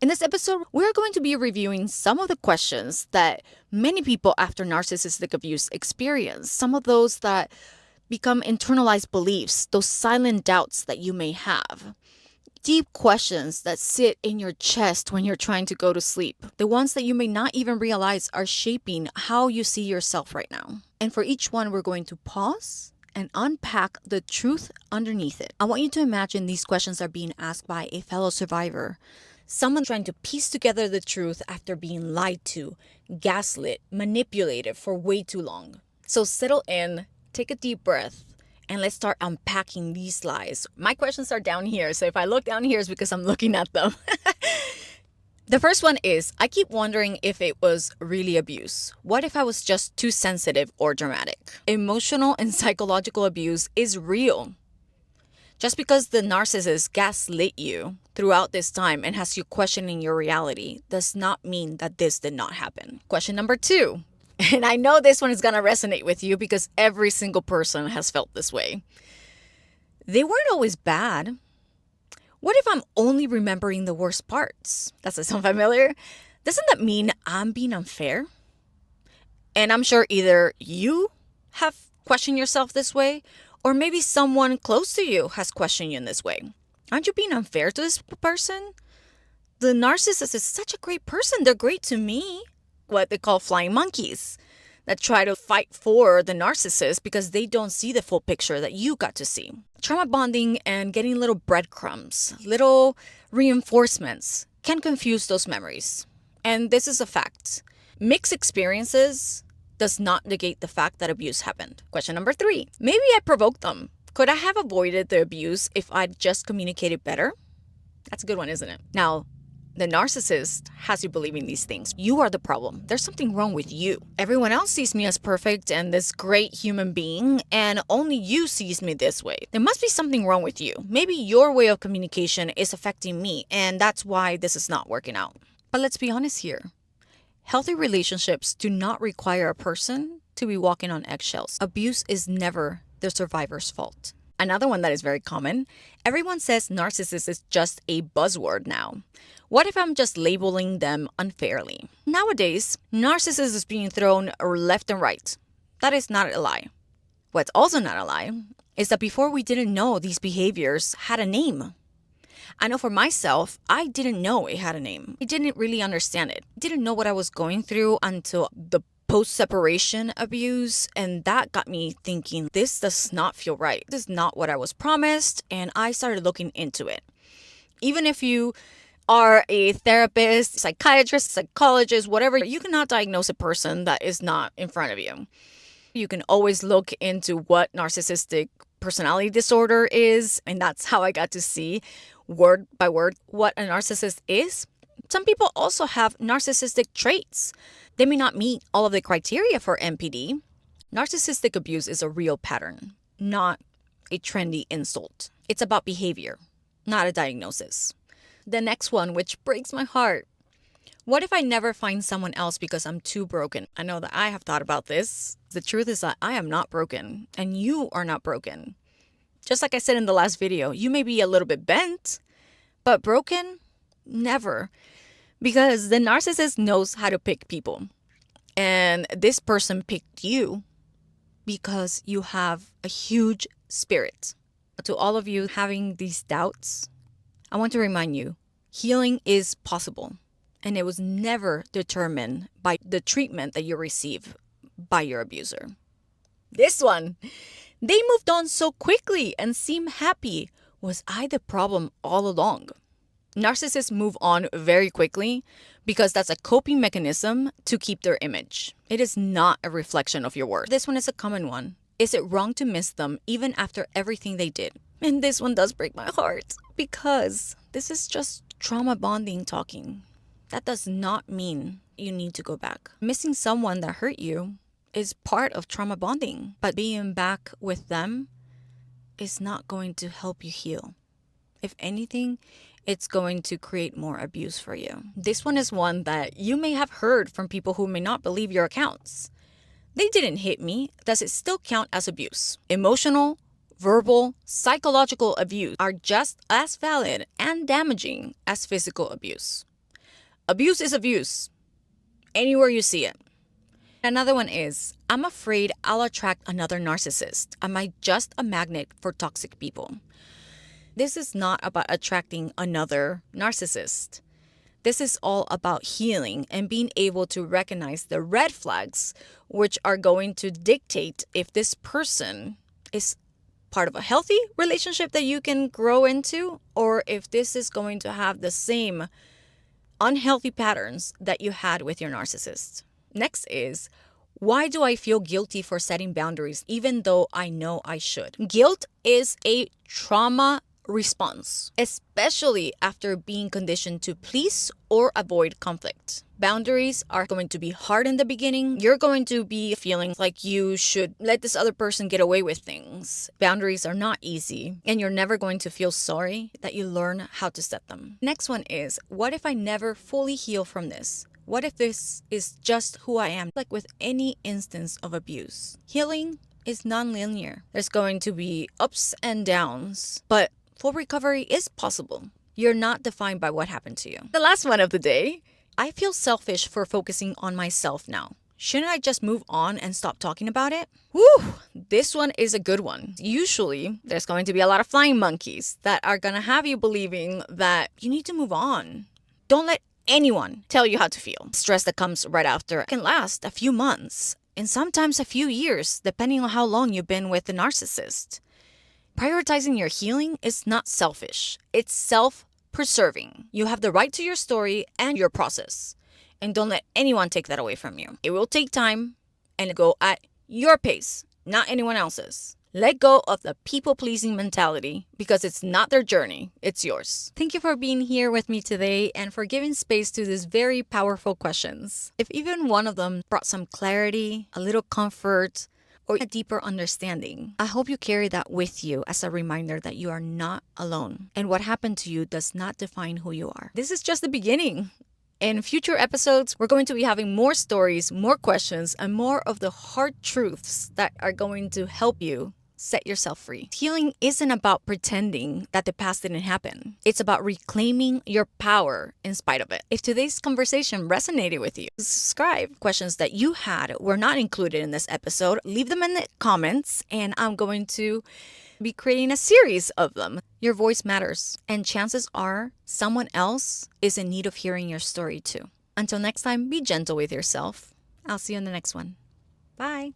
In this episode, we're going to be reviewing some of the questions that many people after narcissistic abuse experience, some of those that become internalized beliefs, those silent doubts that you may have. Deep questions that sit in your chest when you're trying to go to sleep, the ones that you may not even realize are shaping how you see yourself right now. And for each one, we're going to pause and unpack the truth underneath it. I want you to imagine these questions are being asked by a fellow survivor. Someone trying to piece together the truth after being lied to, gaslit, manipulated for way too long. So settle in, take a deep breath, and let's start unpacking these lies. My questions are down here, so if I look down here, it's because I'm looking at them. The first one is, I keep wondering if it was really abuse. What if I was just too sensitive or dramatic? Emotional and psychological abuse is real. Just because the narcissist gaslit you throughout this time and has you questioning your reality does not mean that this did not happen. Question number 2. And I know this one is going to resonate with you because every single person has felt this way. They weren't always bad. What if I'm only remembering the worst parts? Does that sound familiar? Doesn't that mean I'm being unfair? And I'm sure either you have questioned yourself this way, or maybe someone close to you has questioned you in this way. Aren't you being unfair to this person? The narcissist is such a great person. They're great to me. What they call flying monkeys that try to fight for the narcissist because they don't see the full picture that you got to see. Trauma bonding and getting little breadcrumbs, little reinforcements can confuse those memories. And this is a fact. Mixed experiences does not negate the fact that abuse happened. Question number 3. Maybe I provoked them. Could I have avoided the abuse if I'd just communicated better? That's a good one, isn't it? Now, the narcissist has you believing these things. You are the problem. There's something wrong with you. Everyone else sees me as perfect and this great human being, and only you sees me this way. There must be something wrong with you. Maybe your way of communication is affecting me, and that's why this is not working out. But let's be honest here. Healthy relationships do not require a person to be walking on eggshells. Abuse is never the survivor's fault. Another one that is very common, everyone says narcissist is just a buzzword now. What if I'm just labeling them unfairly? Nowadays, narcissist is being thrown left and right. That is not a lie. What's also not a lie is that before we didn't know these behaviors had a name. I know for myself, I didn't know it had a name. I didn't really understand it. I didn't know what I was going through until the post-separation abuse, and that got me thinking, this does not feel right. This is not what I was promised, and I started looking into it. Even if you are a therapist, psychiatrist, psychologist, whatever, you cannot diagnose a person that is not in front of you. You can always look into what narcissistic personality disorder is, and that's how I got to see word by word what a narcissist is. Some people also have narcissistic traits. They may not meet all of the criteria for NPD. Narcissistic abuse is a real pattern, not a trendy insult. It's about behavior, not a diagnosis. The next one, which breaks my heart. What if I never find someone else because I'm too broken? I know that I have thought about this. The truth is that I am not broken, and you are not broken. Just like I said in the last video, you may be a little bit bent, but broken? Never. Because the narcissist knows how to pick people. And this person picked you because you have a huge spirit. To all of you having these doubts, I want to remind you, healing is possible. And it was never determined by the treatment that you receive by your abuser. This one, they moved on so quickly and seemed happy. Was I the problem all along? Narcissists move on very quickly because that's a coping mechanism to keep their image. It is not a reflection of your worth. This one is a common one. Is it wrong to miss them even after everything they did? And this one does break my heart because this is just trauma bonding talking. That does not mean you need to go back. Missing someone that hurt you is part of trauma bonding, but being back with them is not going to help you heal. If anything, it's going to create more abuse for you. This one is one that you may have heard from people who may not believe your accounts. They didn't hit me. Does it still count as abuse? Emotional, verbal, psychological abuse are just as valid and damaging as physical abuse. Abuse is abuse, anywhere you see it. Another one is, I'm afraid I'll attract another narcissist. Am I just a magnet for toxic people? This is not about attracting another narcissist. This is all about healing and being able to recognize the red flags, which are going to dictate if this person is part of a healthy relationship that you can grow into, or if this is going to have the same unhealthy patterns that you had with your narcissist. Next is, why do I feel guilty for setting boundaries even though I know I should? Guilt is a trauma response, especially after being conditioned to please or avoid conflict. Boundaries are going to be hard in the beginning. You're going to be feeling like you should let this other person get away with things. Boundaries are not easy, and you're never going to feel sorry that you learn how to set them. Next one is, what if I never fully heal from this? What if this is just who I am? Like with any instance of abuse, healing is non-linear. There's going to be ups and downs, but full recovery is possible. You're not defined by what happened to you. The last one of the day, I feel selfish for focusing on myself now. Shouldn't I just move on and stop talking about it? Whew, this one is a good one. Usually, there's going to be a lot of flying monkeys that are going to have you believing that you need to move on. Don't let anyone tell you how to feel. Stress that comes right after can last a few months and sometimes a few years, depending on how long you've been with the narcissist. Prioritizing your healing is not selfish. It's self-preserving. You have the right to your story and your process. And don't let anyone take that away from you. It will take time and go at your pace, not anyone else's. Let go of the people-pleasing mentality because it's not their journey, it's yours. Thank you for being here with me today and for giving space to these very powerful questions. If even one of them brought some clarity, a little comfort, or a deeper understanding, I hope you carry that with you as a reminder that you are not alone and what happened to you does not define who you are. This is just the beginning. In future episodes, we're going to be having more stories, more questions, and more of the hard truths that are going to help you set yourself free. Healing isn't about pretending that the past didn't happen. It's about reclaiming your power in spite of it. If today's conversation resonated with you, subscribe. Questions that you had were not included in this episode, leave them in the comments, and I'm going to be creating a series of them. Your voice matters, and chances are someone else is in need of hearing your story too. Until next time, be gentle with yourself. I'll see you in the next one. Bye.